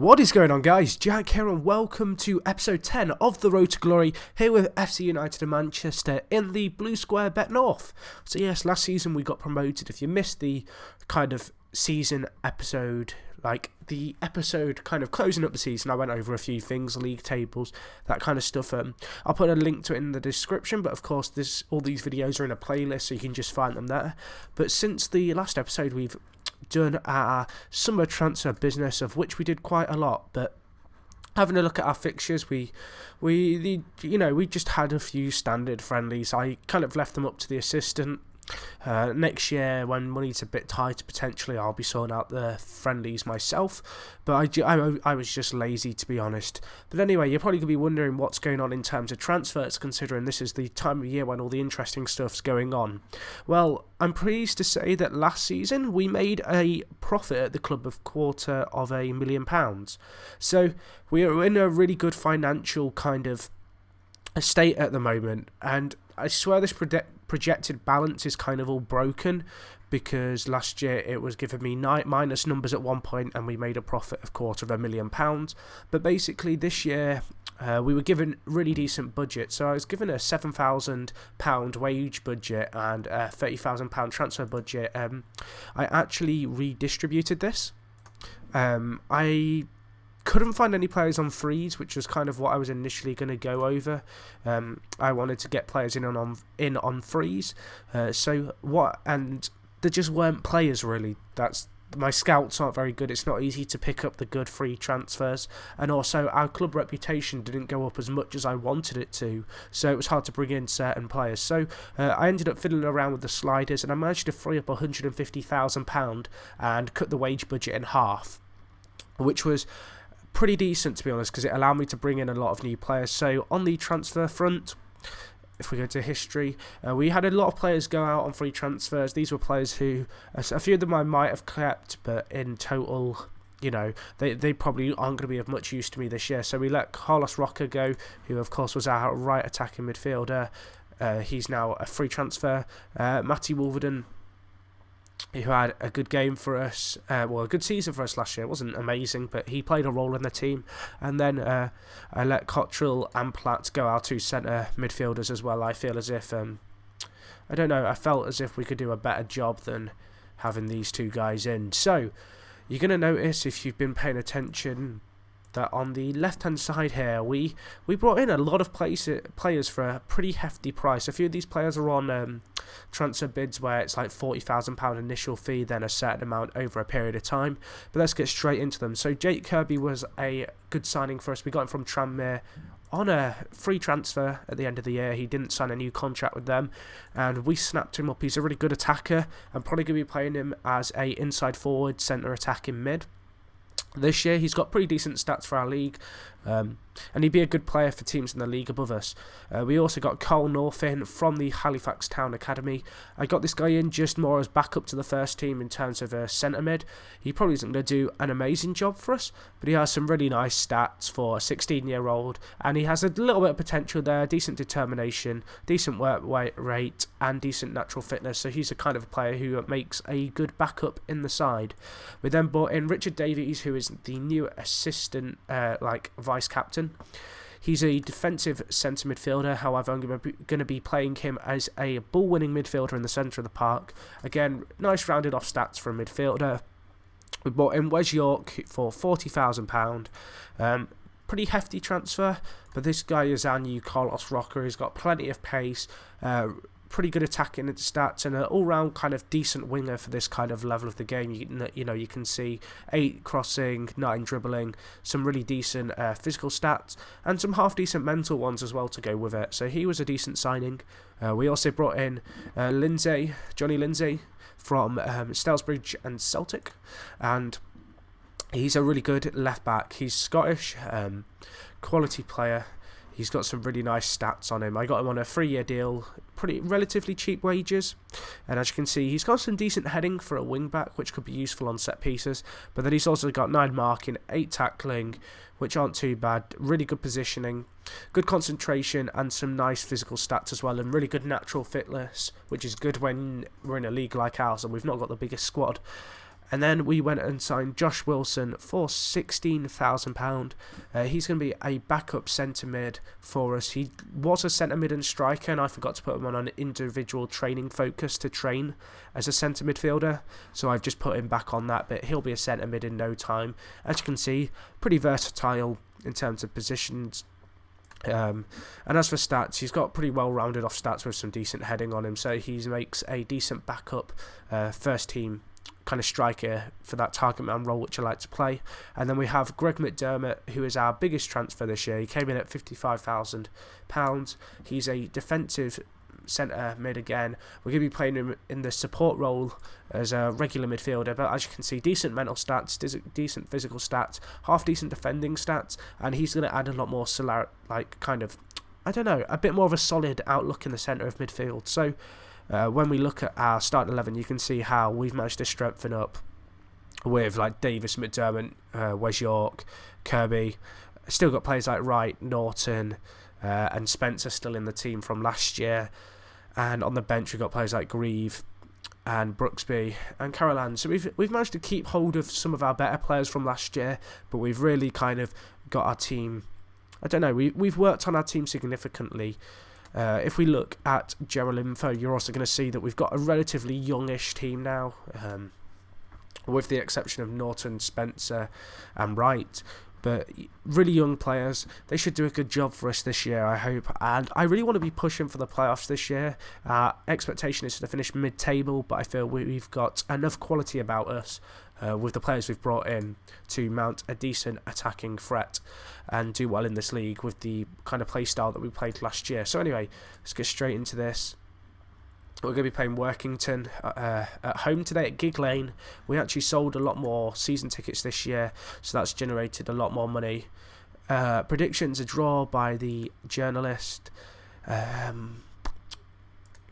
What is going on, guys? Jack here and welcome to episode 10 of The Road to Glory, here with FC United of Manchester in the Blue Square Bet North. So yes, last season we got promoted. If you missed the kind of season episode, like the episode kind of closing up the season, I went over a few things, league tables, that kind of stuff. I'll put a link to it in the description, but of course all these videos are in a playlist, so you can just find them there. But since the last episode, we've done our summer transfer business, of which we did quite a lot. But having a look at our fixtures, we just had a few standard friendlies. I kind of left them up to the assistant. Next year, when money's a bit tight, potentially I'll be sorting out the friendlies myself, but I was just lazy, to be honest. But anyway, you're probably going to be wondering what's going on in terms of transfers, considering this is the time of year when all the interesting stuff's going on. Well, I'm pleased to say that last season we made a profit at the club of £250,000, so we are in a really good financial kind of estate at the moment, and I swear this projected balance is kind of all broken, because last year it was giving me minus numbers at one point and we made a profit of £250,000. But basically this year we were given really decent budget. So I was given a £7,000 wage budget and a £30,000 transfer budget. I actually redistributed this. I couldn't find any players on freeze, which was kind of what I was initially going to go over. I wanted to get players in on freeze. And there just weren't players really. My scouts aren't very good. It's not easy to pick up the good free transfers, and also our club reputation didn't go up as much as I wanted it to, so it was hard to bring in certain players. So I ended up fiddling around with the sliders, and I managed to free up £150,000 and cut the wage budget in half, which was pretty decent, to be honest, because it allowed me to bring in a lot of new players. So on the transfer front, if we go to history, we had a lot of players go out on free transfers. These were players who, a few of them I might have kept, but in total, they probably aren't going to be of much use to me this year. So we let Carlos Roca go, who of course was our right attacking midfielder. He's now a free transfer. Matty Wolverden, who had a good game for us, a good season for us last year. It wasn't amazing, but he played a role in the team. And then I let Cottrell and Platt go, our two centre midfielders as well. I feel as if, I felt as if we could do a better job than having these two guys in. So, you're going to notice, if you've been paying attention, that on the left-hand side here, we brought in a lot of players for a pretty hefty price. A few of these players are on transfer bids where it's like £40,000 initial fee, then a certain amount over a period of time. But let's get straight into them. So Jake Kirby was a good signing for us. We got him from Tranmere on a free transfer at the end of the year. He didn't sign a new contract with them, and we snapped him up. He's a really good attacker. I'm probably going to be playing him as a inside forward, centre attacking mid. This year he's got pretty decent stats for our league, and he'd be a good player for teams in the league above us. We also got Cole North in from the Halifax Town Academy. I got this guy in just more as backup to the first team in terms of a centre mid. He probably isn't going to do an amazing job for us, but he has some really nice stats for a 16-year-old, and he has a little bit of potential there, decent determination, decent work rate, and decent natural fitness. So he's a kind of player who makes a good backup in the side. We then brought in Richard Davies, who is the new assistant, vice captain. He's a defensive centre midfielder. However, I'm going to be playing him as a ball-winning midfielder in the centre of the park. Again, nice rounded off stats for a midfielder. We bought in Wes York for £40,000. Pretty hefty transfer, but this guy is our new Carlos Roca. He's got plenty of pace, pretty good attacking stats, and an all-round kind of decent winger for this kind of level of the game. You can see 8 crossing, 9 dribbling, some really decent physical stats, and some half-decent mental ones as well to go with it. So he was a decent signing. We also brought in Johnny Lindsay from Stalesbridge and Celtic, and he's a really good left-back. He's Scottish, quality player. He's got some really nice stats on him. I got him on a 3-year deal, relatively cheap wages. And as you can see, he's got some decent heading for a wing-back, which could be useful on set pieces. But then he's also got 9 marking, 8 tackling, which aren't too bad. Really good positioning, good concentration, and some nice physical stats as well. And really good natural fitness, which is good when we're in a league like ours and we've not got the biggest squad. And then we went and signed Josh Wilson for £16,000. He's going to be a backup centre mid for us. He was a centre mid and striker, and I forgot to put him on an individual training focus to train as a centre midfielder. So I've just put him back on that, but he'll be a centre mid in no time. As you can see, pretty versatile in terms of positions. And as for stats, he's got pretty well rounded off stats with some decent heading on him. So he makes a decent backup first team kind of striker for that target man role, which I like to play. And then we have Greg McDermott, who is our biggest transfer this year. He came in at £55,000. He's a defensive centre mid again. We're going to be playing him in the support role as a regular midfielder, but as you can see, decent mental stats, decent physical stats, half decent defending stats, and he's going to add a lot more a bit more of a solid outlook in the centre of midfield. So when we look at our starting 11, you can see how we've managed to strengthen up with like Davis, McDermott, Wes York, Kirby. Still got players like Wright, Norton, and Spencer still in the team from last year. And on the bench, we've got players like Grieve and Brooksby and Carolan. So we've managed to keep hold of some of our better players from last year, but we've really kind of got our team. I don't know. We've worked on our team significantly. If we look at General Info, you're also going to see that we've got a relatively youngish team now, with the exception of Norton, Spencer, and Wright. But really young players. They should do a good job for us this year, I hope. And I really want to be pushing for the playoffs this year. Expectation is to finish mid-table, but I feel we've got enough quality about us with the players we've brought in to mount a decent attacking threat and do well in this league with the kind of play style that we played last year. So anyway, let's get straight into this. We're going to be playing Workington at home today at Gig Lane. We actually sold a lot more season tickets this year, so that's generated a lot more money. Predictions, a draw by the journalist. Can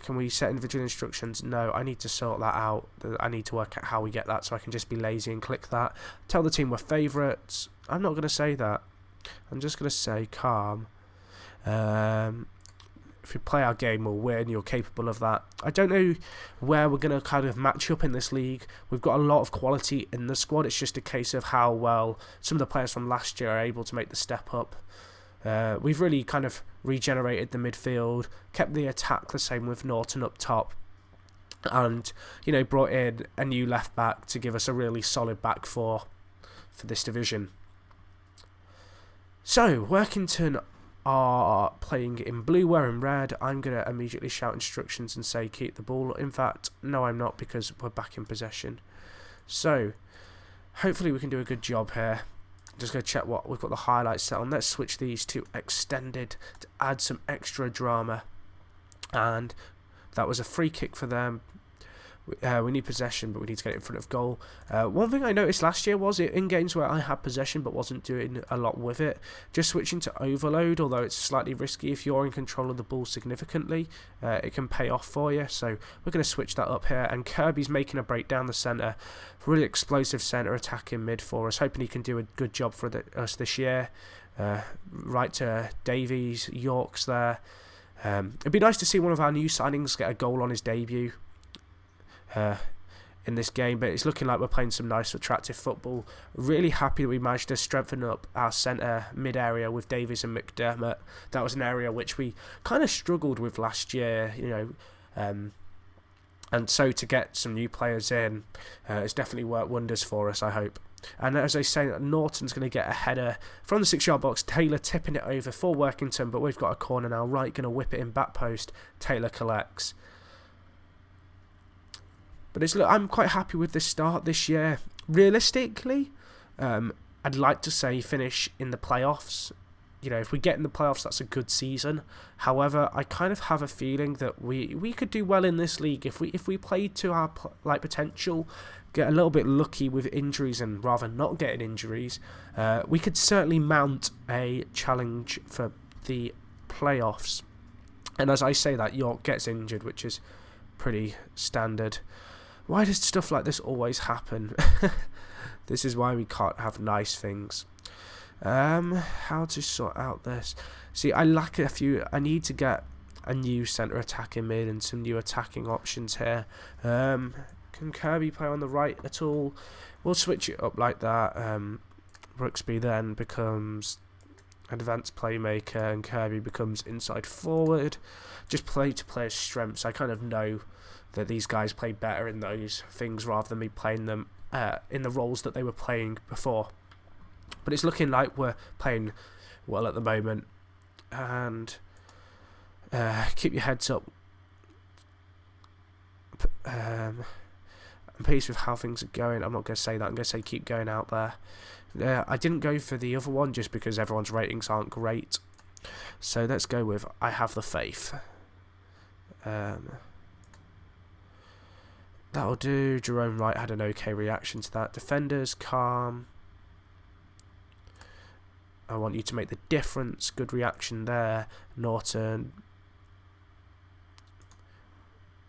we set individual instructions? No, I need to sort that out. I need to work out how we get that, so I can just be lazy and click that. Tell the team we're favourites. I'm not going to say that. I'm just going to say calm. If we play our game, we'll win. You're capable of that. I don't know where we're going to kind of match up in this league. We've got a lot of quality in the squad. It's just a case of how well some of the players from last year are able to make the step up. We've really kind of regenerated the midfield, kept the attack the same with Norton up top, and brought in a new left back to give us a really solid back four for this division. So Workington are playing in blue, wearing red. I'm going to immediately shout instructions and say keep the ball. In fact, no, I'm not, because we're back in possession. So hopefully we can do a good job here. Just going to check what we've got the highlights set on. Let's switch these to extended to add some extra drama. And that was a free kick for them. We need possession, but we need to get it in front of goal. One thing I noticed last year was in games where I had possession but wasn't doing a lot with it, just switching to overload, although it's slightly risky if you're in control of the ball significantly, it can pay off for you. So we're going to switch that up here, and Kirby's making a break down the centre. Really explosive centre attack in mid for us, hoping he can do a good job for us this year. Right to Davies, York's there. It'd be nice to see one of our new signings get a goal on his debut in this game, but it's looking like we're playing some nice attractive football. Really happy that we managed to strengthen up our centre mid area with Davies and McDermott. That was an area which we kind of struggled with last year, and so to get some new players in, it's definitely worked wonders for us, I hope. And as I say, Norton's going to get a header from the 6-yard box. Taylor tipping it over for Workington, but we've got a corner now. Wright going to whip it in back post. Taylor collects. But I'm quite happy with this start this year. Realistically, I'd like to say finish in the playoffs. If we get in the playoffs, that's a good season. However, I kind of have a feeling that we could do well in this league if we play to our potential, get a little bit lucky with injuries and rather not getting injuries. We could certainly mount a challenge for the playoffs. And as I say that, York gets injured, which is pretty standard. Why does stuff like this always happen? This is why we can't have nice things. How to sort out this? See, I lack a few. I need to get a new centre attacking mid and some new attacking options here. Can Kirby play on the right at all? We'll switch it up like that. Brooksby then becomes advanced playmaker and Kirby becomes inside forward. Just play to players' strengths. I kind of know that these guys play better in those things rather than me playing them in the roles that they were playing before. But it's looking like we're playing well at the moment. And keep your heads up. I'm pleased with how things are going. I'm not going to say that. I'm going to say keep going out there. I didn't go for the other one just because everyone's ratings aren't great. So let's go with I have the faith. That'll do. Jerome Wright had an okay reaction to that. Defenders, calm. I want you to make the difference. Good reaction there. Norton.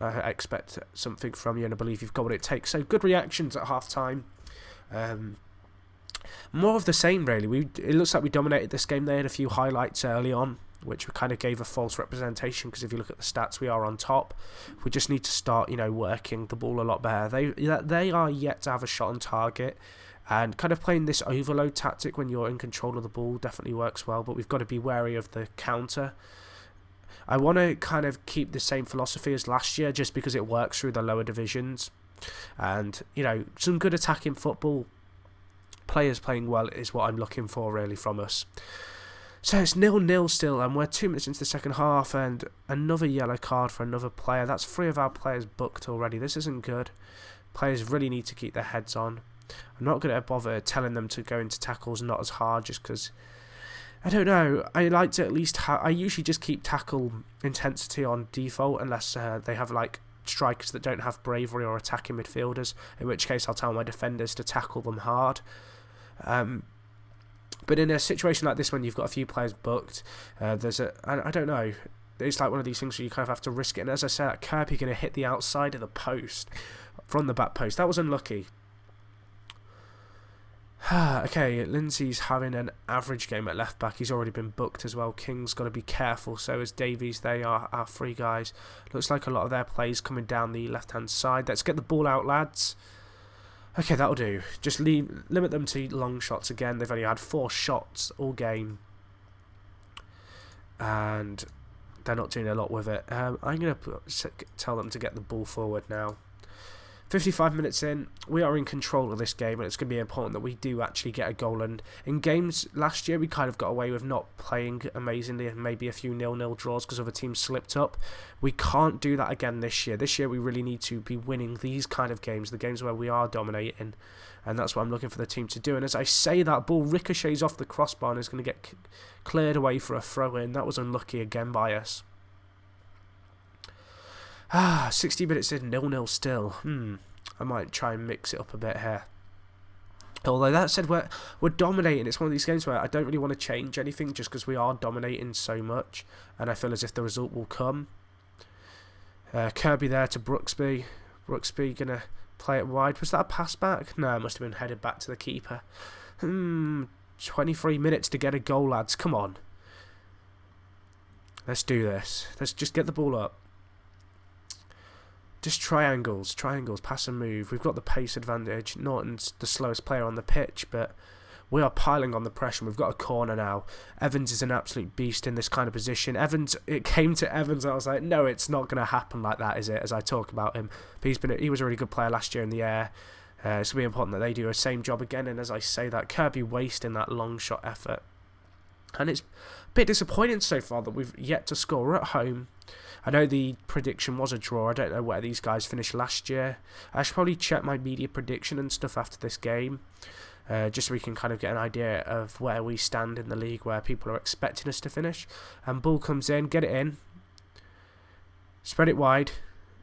I expect something from you and I believe you've got what it takes. So good reactions at half time. More of the same really. It looks like we dominated this game. They had a few highlights early on which kind of gave a false representation because if you look at the stats we are on top. We just need to start working the ball a lot better. They are yet to have a shot on target. And kind of playing this overload tactic when you're in control of the ball definitely works well, but we've got to be wary of the counter. I want to kind of keep the same philosophy as last year just because it works through the lower divisions. And, some good attacking football, players playing well is what I'm looking for really from us. So it's 0-0 still, and we're 2 minutes into the second half, and another yellow card for another player. That's 3 of our players booked already. This isn't good. Players really need to keep their heads on. I'm not going to bother telling them to go into tackles not as hard just because, I don't know, I like to at least I usually just keep tackle intensity on default unless they have strikers that don't have bravery or attacking midfielders, in which case I'll tell my defenders to tackle them hard. But in a situation like this when you've got a few players booked, I don't know, it's like one of these things where you kind of have to risk it. And as I said, Kirby going to hit the outside of the post from the back post. That was unlucky. Okay, Lindsay's having an average game at left back. He's already been booked as well. King's got to be careful. So is Davies. They are our 3 guys. Looks like a lot of their plays coming down the left-hand side. Let's get the ball out, lads. Okay, that'll do. Just limit them to long shots again. They've only had 4 shots all game. And they're not doing a lot with it. I'm going to tell them to get the ball forward now. 55 minutes in, we are in control of this game and it's going to be important that we do actually get a goal. And in games last year we kind of got away with not playing amazingly and maybe a few 0-0 draws because other teams slipped up. We can't do that again this year. This year we really need to be winning these kind of games, the games where we are dominating, and that's what I'm looking for the team to do. And as I say, that ball ricochets off the crossbar and is going to get cleared away for a throw-in. That was unlucky again by us. 60 minutes in, 0-0 still. I might try and mix it up a bit here. Although that said, we're dominating. It's one of these games where I don't really want to change anything just because we are dominating so much. And I feel as if the result will come. Kirby there to Brooksby. Brooksby going to play it wide. Was that a pass back? No, it must have been headed back to the keeper. 23 minutes to get a goal, lads. Come on. Let's do this. Let's just get the ball up. Just triangles, pass and move. We've got the pace advantage. Norton's the slowest player on the pitch, but we are piling on the pressure. We've got a corner now. Evans is an absolute beast in this kind of position. It came to Evans, and I was like, no, it's not going to happen like that, is it? As I talk about him. But he was a really good player last year in the air. It's going to be important that they do the same job again, and as I say that, Kirby wasting that long shot effort. And it's a bit disappointing so far that we've yet to score. We're at home. I know the prediction was a draw. I don't know where these guys finished last year. I should probably check my media prediction and stuff after this game. Just so we can kind of get an idea of where we stand in the league, where people are expecting us to finish. And ball comes in, get it in. Spread it wide.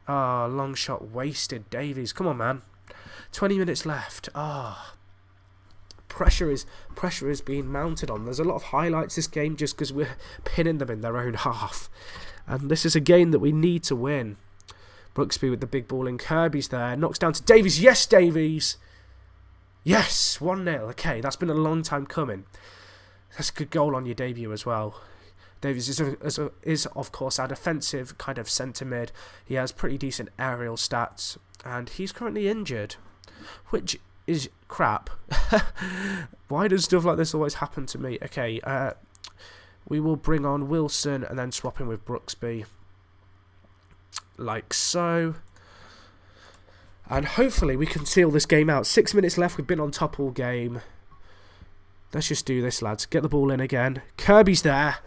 Long shot wasted. Davies, come on, man. 20 minutes left. Pressure is being mounted on. There's a lot of highlights this game just because we're pinning them in their own half. And this is a game that we need to win. Brooksby with the big ball in. Kirby's there. Knocks down to Davies. Yes, Davies. Yes, 1-0. Okay, that's been a long time coming. That's a good goal on your debut as well. Davies is of course our defensive kind of centre mid. He has pretty decent aerial stats, and he's currently injured, which is crap. Why does stuff like this always happen to me? Okay, we will bring on Wilson and then swap him with Brooksby, like so. And hopefully we can seal this game out. 6 minutes left. We've been on top all game. Let's just do this, lads. Get the ball in again. Kirby's there.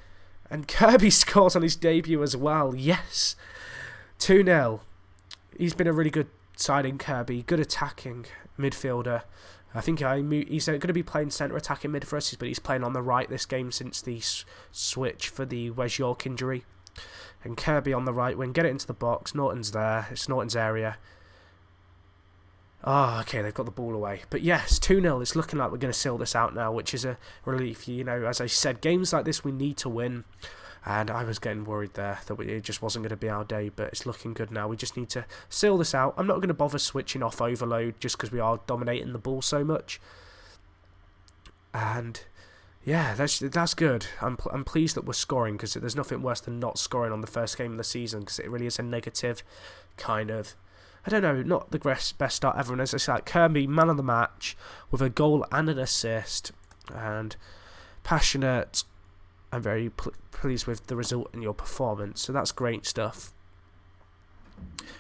And Kirby scores on his debut as well. Yes. 2-0. He's been a really good signing, Kirby. Good attacking midfielder. I think he's going to be playing centre attacking mid for us, but he's playing on the right this game since the switch for the Wes York injury. And Kirby on the right wing. Get it into the box. Norton's there. It's Norton's area. Oh, okay, they've got the ball away. But yes, 2-0. It's looking like we're going to seal this out now, which is a relief. You know, as I said, games like this we need to win. And I was getting worried there that it just wasn't going to be our day, but it's looking good now. We just need to seal this out. I'm not going to bother switching off overload just because we are dominating the ball so much. And yeah, that's good. I'm pleased that we're scoring, because there's nothing worse than not scoring on the first game of the season, because it really is a negative kind of, I don't know, not the best start ever. And as I said, Kirby, man of the match, with a goal and an assist, and passionate. I'm very pleased with the result and your performance. So that's great stuff.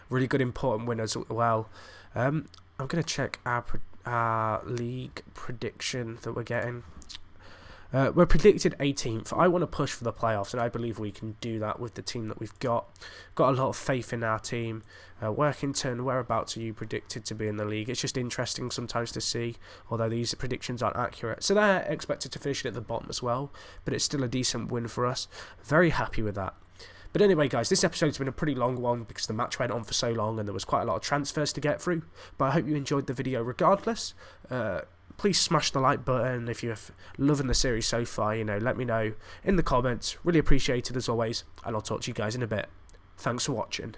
Really good, important win as well. I'm going to check our league prediction that we're getting. We're predicted 18th. I want to push for the playoffs, and I believe we can do that with the team that we've got. Got a lot of faith in our team. Workington, whereabouts are you predicted to be in the league? It's just interesting sometimes to see, although these predictions aren't accurate. So they're expected to finish at the bottom as well, but it's still a decent win for us. Very happy with that. But anyway, guys, this episode's been a pretty long one because the match went on for so long and there was quite a lot of transfers to get through. But I hope you enjoyed the video regardless. Please smash the like button if you're loving the series so far. You know, let me know in the comments. Really appreciate it as always, and I'll talk to you guys in a bit. Thanks for watching.